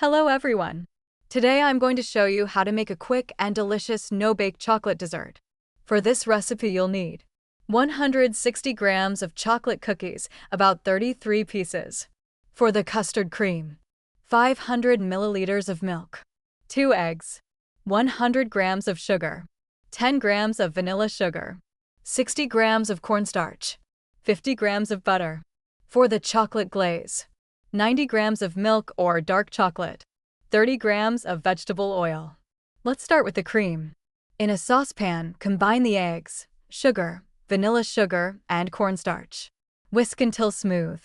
Hello everyone! Today I'm going to show you how to make a quick and delicious no-bake chocolate dessert. For this recipe you'll need 160 grams of chocolate cookies, about 33 pieces. For the custard cream, 500 milliliters of milk, 2 eggs, 100 grams of sugar, 10 grams of vanilla sugar, 60 grams of cornstarch, 50 grams of butter. For the chocolate glaze, 90 grams of milk or dark chocolate, 30 grams of vegetable oil. Let's start with the cream. In a saucepan, combine the eggs, sugar, vanilla sugar, and cornstarch. Whisk until smooth.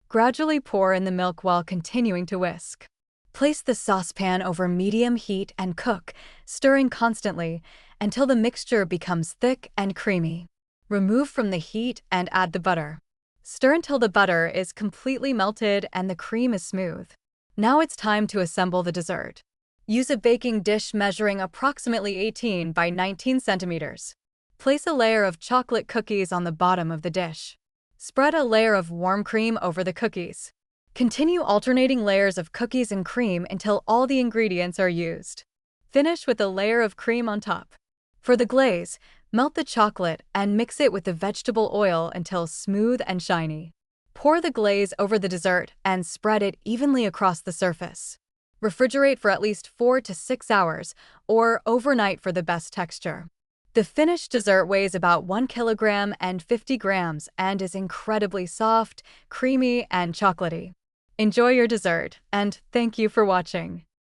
Gradually pour in the milk while continuing to whisk. Place the saucepan over medium heat and cook, stirring constantly until the mixture becomes thick and creamy. Remove from the heat and add the butter. Stir until the butter is completely melted and the cream is smooth. Now it's time to assemble the dessert. Use a baking dish measuring approximately 18 by 19 centimeters. Place a layer of chocolate cookies on the bottom of the dish. Spread a layer of warm cream over the cookies. Continue alternating layers of cookies and cream until all the ingredients are used. Finish with a layer of cream on top. For the glaze, melt the chocolate and mix it with the vegetable oil until smooth and shiny. Pour the glaze over the dessert and spread it evenly across the surface. Refrigerate for at least 4 to 6 hours or overnight for the best texture. The finished dessert weighs about 1 kilogram and 50 grams and is incredibly soft, creamy, and chocolatey. Enjoy your dessert, and thank you for watching.